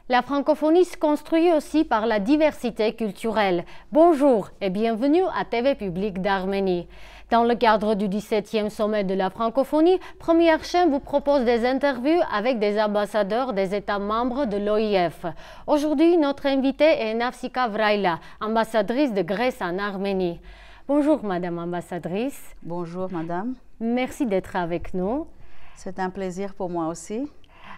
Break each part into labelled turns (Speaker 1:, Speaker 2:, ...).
Speaker 1: La francophonie se construit aussi par la diversité culturelle. Bonjour et bienvenue à TV Publique d'Arménie. Dans le cadre du 17e sommet de la francophonie, Première chaîne vous propose des interviews avec des ambassadeurs des États membres de l'OIF. Aujourd'hui, notre invitée est Nafsika Vraila, ambassadrice de Grèce en Arménie. Bonjour Madame ambassadrice.
Speaker 2: Bonjour Madame.
Speaker 1: Merci d'être avec nous.
Speaker 2: C'est un plaisir pour moi aussi.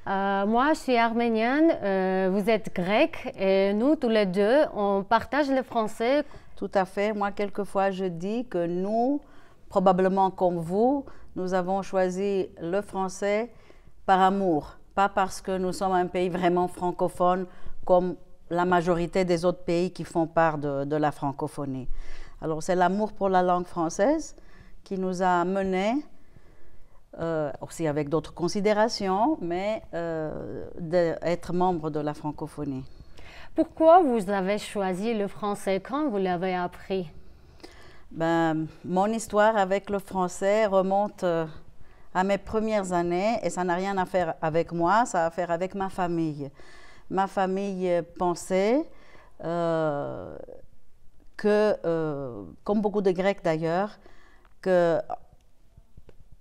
Speaker 1: Moi, je suis arménienne, vous êtes grecque et nous, tous les deux, on partage le français.
Speaker 2: Tout à fait. Moi, quelquefois, je dis que nous, probablement comme vous, nous avons choisi le français par amour, pas parce que nous sommes un pays vraiment francophone comme la majorité des autres pays qui font part de la francophonie. Alors, c'est l'amour pour la langue française qui nous a menés, aussi avec d'autres considérations, mais d'être membre de la francophonie.
Speaker 1: Pourquoi vous avez choisi le français? Quand vous l'avez appris?
Speaker 2: Mon histoire avec le français remonte à mes premières années et ça n'a rien à faire avec moi, ça a à faire avec ma famille. Ma famille pensait que, comme beaucoup de Grecs d'ailleurs, que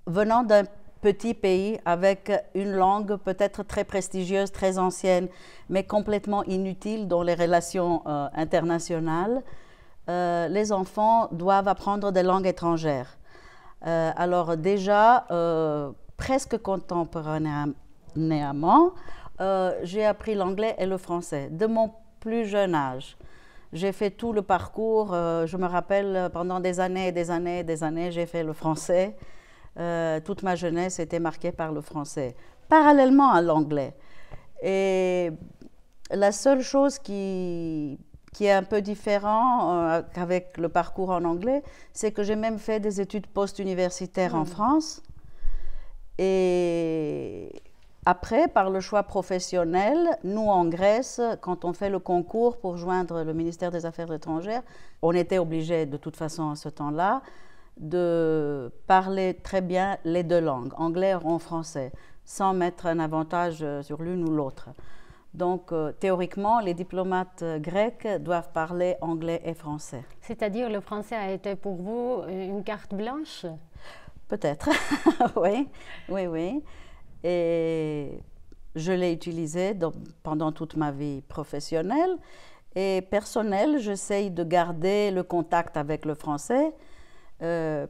Speaker 2: venant d'un petit pays avec une langue peut-être très prestigieuse, très ancienne, mais complètement inutile dans les relations internationales, les enfants doivent apprendre des langues étrangères. Alors déjà, presque contemporanément, j'ai appris l'anglais et le français de mon plus jeune âge. J'ai fait tout le parcours, je me rappelle pendant des années et des années et des années, j'ai fait le français. Toute ma jeunesse était marquée par le français, parallèlement à l'anglais. Et la seule chose qui est un peu différente avec le parcours en anglais, c'est que j'ai même fait des études post-universitaires en France. Et après, par le choix professionnel, nous en Grèce, quand on fait le concours pour joindre le ministère des Affaires étrangères, on était obligé de toute façon à ce temps-là de parler très bien les deux langues, anglais ou français, sans mettre un avantage sur l'une ou l'autre. Donc, théoriquement, les diplomates grecs doivent parler anglais et français.
Speaker 1: C'est-à-dire, le français a été pour vous une carte blanche?
Speaker 2: Peut-être, oui, oui, oui. Et je l'ai utilisé pendant toute ma vie professionnelle. Et personnelle, j'essaye de garder le contact avec le français,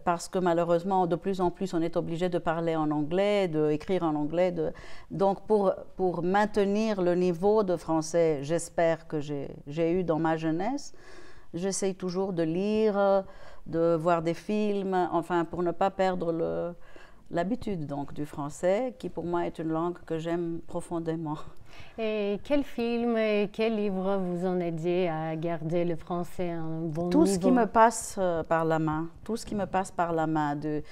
Speaker 2: parce que malheureusement, de plus en plus, on est obligé de parler en anglais, d'écrire en anglais. Donc, pour maintenir le niveau de français, j'espère que j'ai eu dans ma jeunesse, j'essaye toujours de lire, de voir des films, enfin, pour ne pas perdre l'habitude donc du français, qui pour moi est une langue que j'aime profondément.
Speaker 1: Et quel film et quel livre vous ont aidé à garder le français à un bon niveau?
Speaker 2: Tout ce qui me passe par la main, tout ce qui me passe par la main, de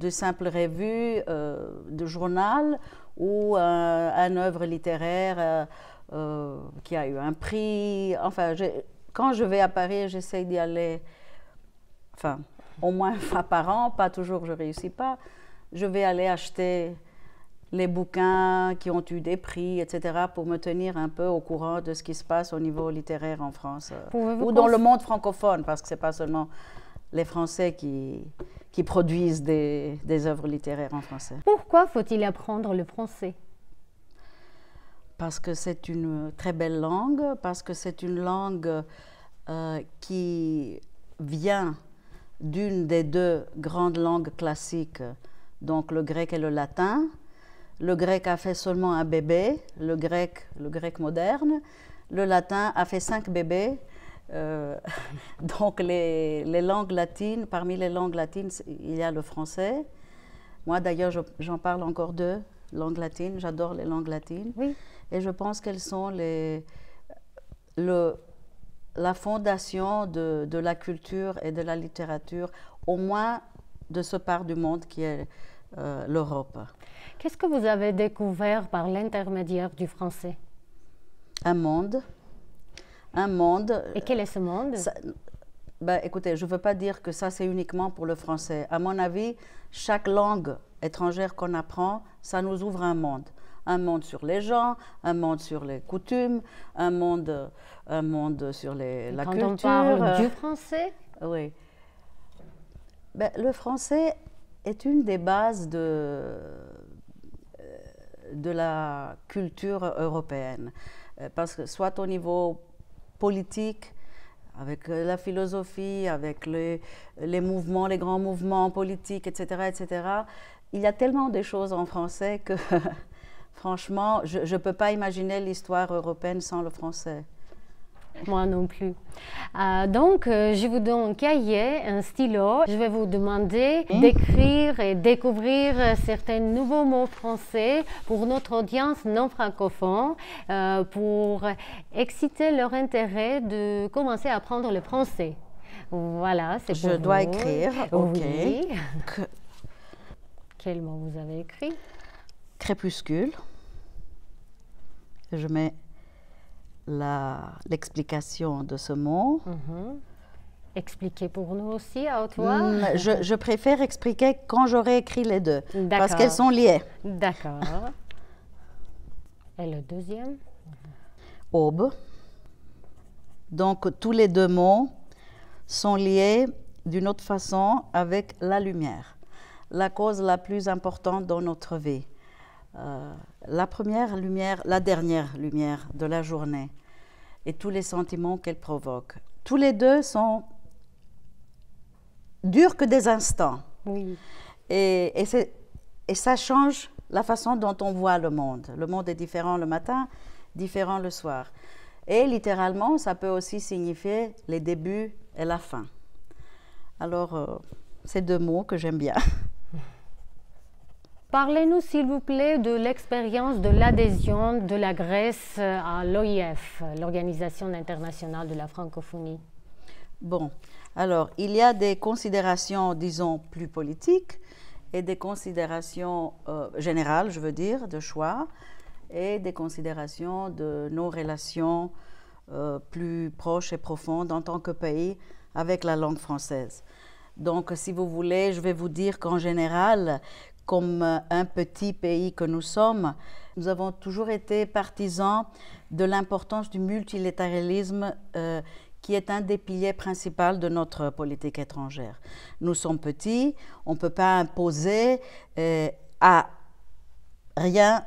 Speaker 2: simples revues, de journal ou une œuvre littéraire qui a eu un prix. Enfin, quand je vais à Paris, j'essaye d'y aller, enfin, au moins une fois par an, pas toujours, je ne réussis pas. Je vais aller acheter les bouquins qui ont eu des prix, etc., pour me tenir un peu au courant de ce qui se passe au niveau littéraire en France, ou dans le monde francophone, parce que ce n'est pas seulement les Français qui produisent des œuvres littéraires en français.
Speaker 1: Pourquoi faut-il apprendre le français?
Speaker 2: Parce que c'est une très belle langue, parce que c'est une langue qui vient d'une des deux grandes langues classiques, donc le grec et le latin. Le grec a fait seulement un bébé, le grec moderne. Le latin a fait 5 bébés. Donc les langues latines, parmi les langues latines, il y a le français. Moi d'ailleurs, j'en parle encore 2 langues latines. J'adore les langues latines.
Speaker 1: Oui.
Speaker 2: Et je pense qu'elles sont la fondation de la culture et de la littérature, au moins de ce part du monde qui est l'Europe.
Speaker 1: Qu'est-ce que vous avez découvert par l'intermédiaire du français?
Speaker 2: Un monde.
Speaker 1: Et quel est ce monde?
Speaker 2: Écoutez, je ne veux pas dire que ça c'est uniquement pour le français. À mon avis, chaque langue étrangère qu'on apprend, ça nous ouvre un monde. Un monde sur les gens, un monde sur les coutumes, un monde sur la culture.
Speaker 1: Quand on parle du français?
Speaker 2: Oui. Ben, le français est une des bases de la culture européenne. Parce que soit au niveau politique, avec la philosophie, avec les mouvements, les grands mouvements politiques, etc., il y a tellement de choses en français que, franchement, je ne peux pas imaginer l'histoire européenne sans le français.
Speaker 1: Moi non plus. Donc, je vous donne un cahier, un stylo. Je vais vous demander d'écrire et découvrir certains nouveaux mots français pour notre audience non francophone, pour exciter leur intérêt de commencer à apprendre le français. Voilà, c'est pour
Speaker 2: Je dois
Speaker 1: vous.
Speaker 2: écrire, ok.
Speaker 1: Oui. Quel mot vous avez écrit?
Speaker 2: Crépuscule. Je mets l'explication de ce mot.
Speaker 1: Expliquez pour nous aussi à haute voix.
Speaker 2: Je préfère expliquer quand j'aurai écrit les deux, parce
Speaker 1: D'accord.
Speaker 2: qu'elles sont liées.
Speaker 1: D'accord. Et le deuxième?
Speaker 2: Aube. Donc, tous les deux mots sont liés d'une autre façon avec la lumière, la cause la plus importante dans notre vie. La première lumière, la dernière lumière de la journée et tous les sentiments qu'elle provoque. Tous les deux sont durs que des instants.
Speaker 1: Oui.
Speaker 2: Et ça change la façon dont on voit le monde. Le monde est différent le matin, différent le soir. Et littéralement, ça peut aussi signifier les débuts et la fin. Alors, c'est deux mots que j'aime bien.
Speaker 1: Parlez-nous, s'il vous plaît, de l'expérience de l'adhésion de la Grèce à l'OIF, l'Organisation internationale de la francophonie.
Speaker 2: Bon, alors, il y a des considérations, disons, plus politiques et des considérations générales, je veux dire, de choix, et des considérations de nos relations plus proches et profondes en tant que pays avec la langue française. Donc, si vous voulez, je vais vous dire qu'en général, comme un petit pays que nous sommes, nous avons toujours été partisans de l'importance du multilatéralisme qui est un des piliers principaux de notre politique étrangère. Nous sommes petits, on ne peut pas imposer à rien,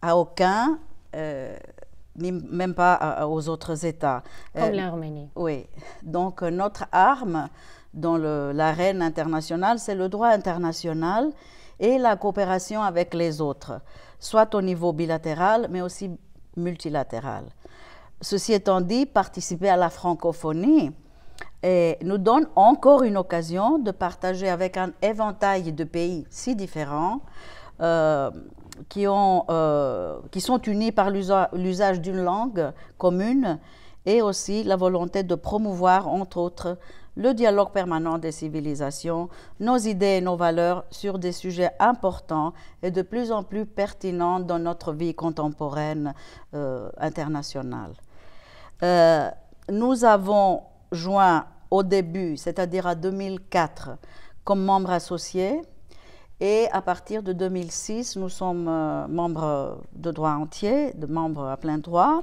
Speaker 2: à aucun, même pas aux autres États.
Speaker 1: Comme l'Arménie.
Speaker 2: Oui, donc notre arme dans l'arène internationale, c'est le droit international et la coopération avec les autres, soit au niveau bilatéral, mais aussi multilatéral. Ceci étant dit, participer à la francophonie nous donne encore une occasion de partager avec un éventail de pays si différents qui sont unis par l'usage d'une langue commune et aussi la volonté de promouvoir, entre autres, le dialogue permanent des civilisations, nos idées et nos valeurs sur des sujets importants et de plus en plus pertinents dans notre vie contemporaine internationale. Nous avons joint au début, c'est-à-dire en 2004, comme membre associé, et à partir de 2006, nous sommes membres de droit entier, de membres à plein droit.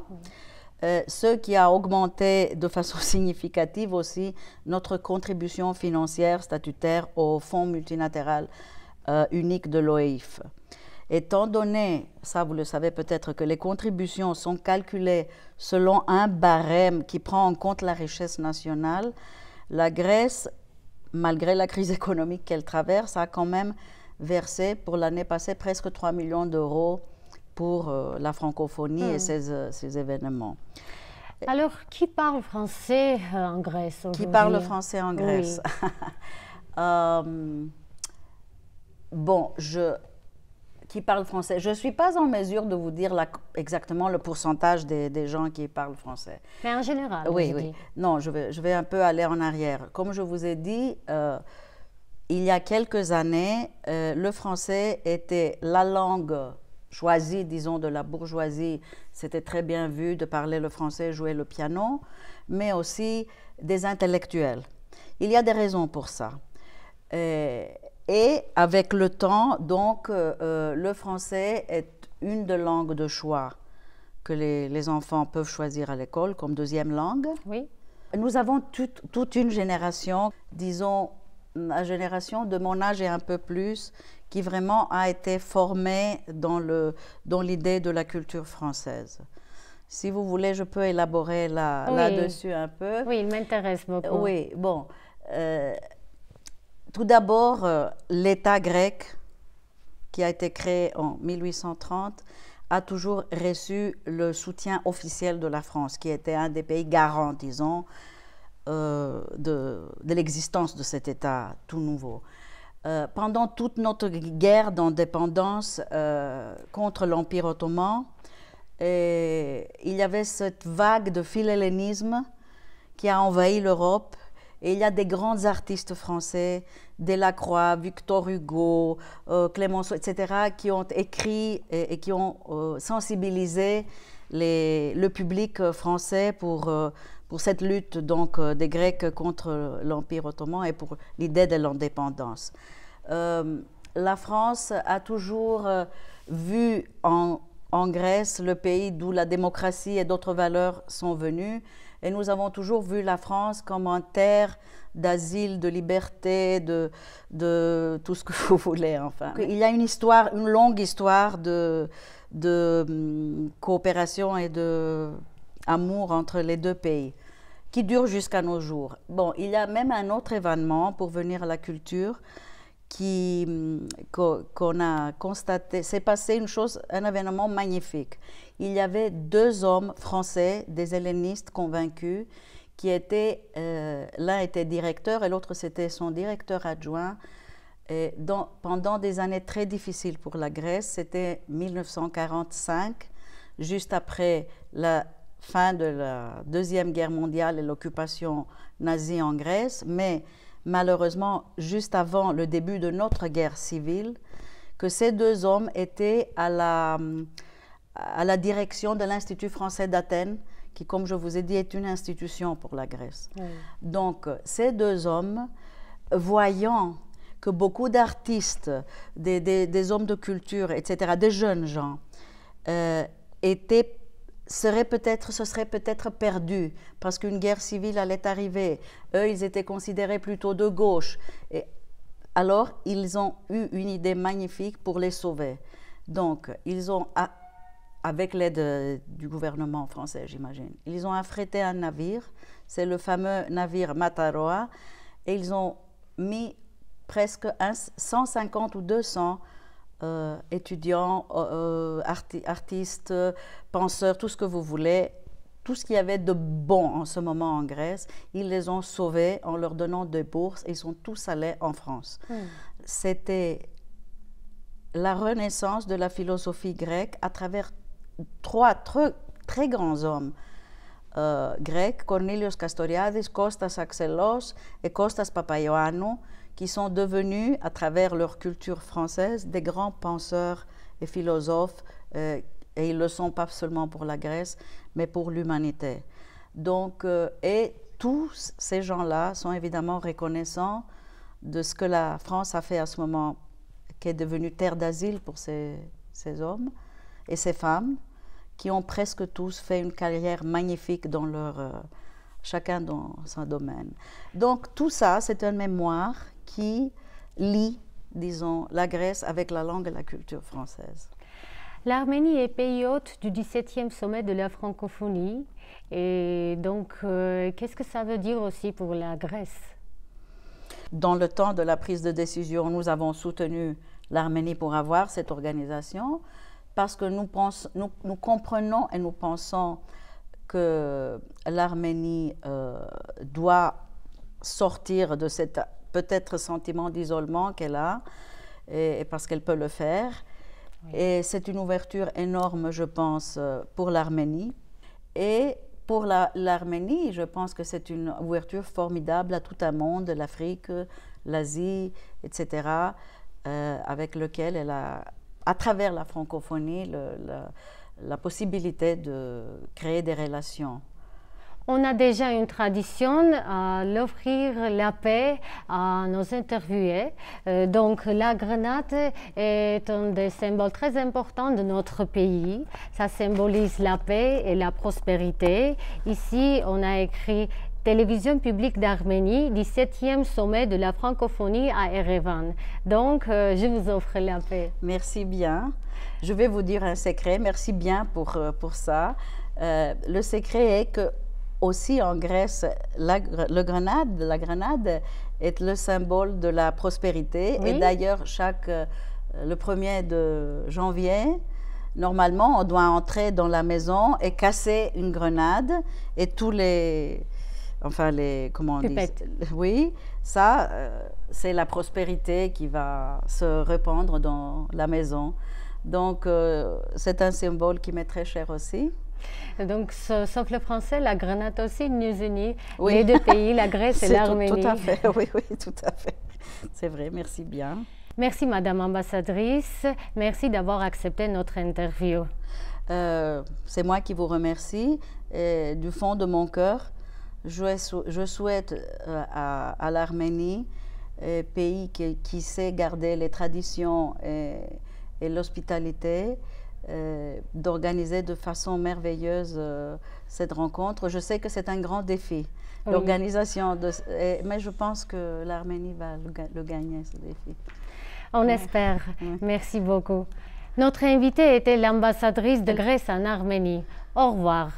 Speaker 2: Ce qui a augmenté de façon significative aussi notre contribution financière statutaire au Fonds multilatéral unique de l'OIF. Étant donné, ça vous le savez peut-être, que les contributions sont calculées selon un barème qui prend en compte la richesse nationale, la Grèce, malgré la crise économique qu'elle traverse, a quand même versé pour l'année passée presque 3 millions d'euros pour la francophonie et ces événements.
Speaker 1: Alors, qui parle français en Grèce aujourd'hui?
Speaker 2: Qui parle français en Grèce? Oui. Bon, qui parle français? Je ne suis pas en mesure de vous dire exactement le pourcentage des gens qui parlent français.
Speaker 1: Mais en général,
Speaker 2: oui, oui. Non, je vais un peu aller en arrière. Comme je vous ai dit, il y a quelques années, le français était la langue choisie, disons, de la bourgeoisie. C'était très bien vu de parler le français, jouer le piano, mais aussi des intellectuels. Il y a des raisons pour ça. Et avec le temps, donc, le français est une des langues de choix que les enfants peuvent choisir à l'école comme deuxième langue.
Speaker 1: Oui.
Speaker 2: Nous avons toute une génération, disons la génération de mon âge et un peu plus, qui vraiment a été formée dans l'idée de la culture française. Si vous voulez, je peux élaborer là-dessus un peu.
Speaker 1: Oui, il m'intéresse beaucoup.
Speaker 2: Oui, bon. Tout d'abord, l'État grec, qui a été créé en 1830, a toujours reçu le soutien officiel de la France, qui était un des pays garants, disons, de l'existence de cet État tout nouveau. Pendant toute notre guerre d'indépendance contre l'Empire ottoman, il y avait cette vague de philhellénisme qui a envahi l'Europe. Et il y a des grands artistes français, Delacroix, Victor Hugo, Clémenceau, etc., qui ont écrit et qui ont sensibilisé le public français pour cette lutte donc, des Grecs contre l'Empire ottoman et pour l'idée de l'indépendance. La France a toujours vu en Grèce le pays d'où la démocratie et d'autres valeurs sont venues. Et nous avons toujours vu la France comme une terre d'asile, de liberté, de tout ce que vous voulez, enfin. Il y a une longue histoire de coopération et d'amour entre les deux pays, qui dure jusqu'à nos jours. Bon, il y a même un autre événement pour venir à la culture qu'on a constaté. C'est passé un événement magnifique. Il y avait deux hommes français, des hellénistes convaincus, qui étaient, l'un était directeur et l'autre c'était son directeur adjoint. Et pendant des années très difficiles pour la Grèce, c'était 1945, juste après la fin de la Deuxième Guerre mondiale et l'occupation nazie en Grèce, mais malheureusement juste avant le début de notre guerre civile, que ces deux hommes étaient à la direction de l'Institut français d'Athènes, qui, comme je vous ai dit, est une institution pour la Grèce. Oui. Donc, ces deux hommes, voyant que beaucoup d'artistes, des hommes de culture, etc., des jeunes gens, se seraient peut-être perdus parce qu'une guerre civile allait arriver. Eux, ils étaient considérés plutôt de gauche. Et alors, ils ont eu une idée magnifique pour les sauver. Donc, ils ont, avec l'aide du gouvernement français, j'imagine, ils ont affrété un navire, c'est le fameux navire Mataroa, et ils ont mis presque 150 ou 200 étudiants, artistes, penseurs, tout ce que vous voulez, tout ce qu'il y avait de bon en ce moment en Grèce, ils les ont sauvés en leur donnant des bourses et ils sont tous allés en France. C'était la renaissance de la philosophie grecque à travers trois très grands hommes grecs, Cornelios Castoriadis, Kostas Axelos et Kostas Papaioannou, qui sont devenus, à travers leur culture française, des grands penseurs et philosophes, et ils ne le sont pas seulement pour la Grèce, mais pour l'humanité. Donc, et tous ces gens-là sont évidemment reconnaissants de ce que la France a fait à ce moment, qui est devenue terre d'asile pour ces hommes et ces femmes, qui ont presque tous fait une carrière magnifique dans chacun dans son domaine. Donc tout ça, c'est une mémoire qui lie, disons, la Grèce avec la langue et la culture française.
Speaker 1: L'Arménie est pays hôte du 17e sommet de la francophonie. Et donc, qu'est-ce que ça veut dire aussi pour la Grèce?
Speaker 2: Dans le temps de la prise de décision, nous avons soutenu l'Arménie pour avoir cette organisation, parce que nous comprenons et nous pensons que l'Arménie doit sortir de cet peut-être sentiment d'isolement qu'elle a, et parce qu'elle peut le faire. Oui. Et c'est une ouverture énorme, je pense, pour l'Arménie. Et pour l'Arménie, je pense que c'est une ouverture formidable à tout un monde, l'Afrique, l'Asie, etc., avec lequel elle a, à travers la francophonie, la possibilité de créer des relations.
Speaker 1: On a déjà une tradition à l'offrir la paix à nos interviewés. Donc la grenade est un des symboles très importants de notre pays. Ça symbolise la paix et la prospérité. Ici, on a écrit Télévision publique d'Arménie, 17e sommet de la francophonie à Erevan. Donc, je vous offre la paix.
Speaker 2: Merci bien. Je vais vous dire un secret. Merci bien pour ça. Le secret est que aussi en Grèce, la grenade est le symbole de la prospérité.
Speaker 1: Oui.
Speaker 2: Et d'ailleurs, le 1er de janvier, normalement, on doit entrer dans la maison et casser une grenade. Et tous les... Enfin, comment on dit? Oui, ça, c'est la prospérité qui va se répandre dans la maison. Donc, c'est un symbole qui m'est très cher aussi.
Speaker 1: Donc, sauf le français, la grenade aussi nous unit, oui. Les deux pays, la Grèce et l'Arménie.
Speaker 2: Tout à fait, oui, tout à fait. C'est vrai, merci bien.
Speaker 1: Merci, Madame l'ambassadrice. Merci d'avoir accepté notre interview.
Speaker 2: C'est moi qui vous remercie. Et du fond de mon cœur, je souhaite à l'Arménie, pays qui sait garder les traditions et l'hospitalité, d'organiser de façon merveilleuse cette rencontre. Je sais que c'est un grand défi, oui. L'organisation, mais je pense que l'Arménie va le gagner, ce défi.
Speaker 1: On espère. Merci beaucoup. Notre invitée était l'ambassadrice de Grèce en Arménie. Au revoir.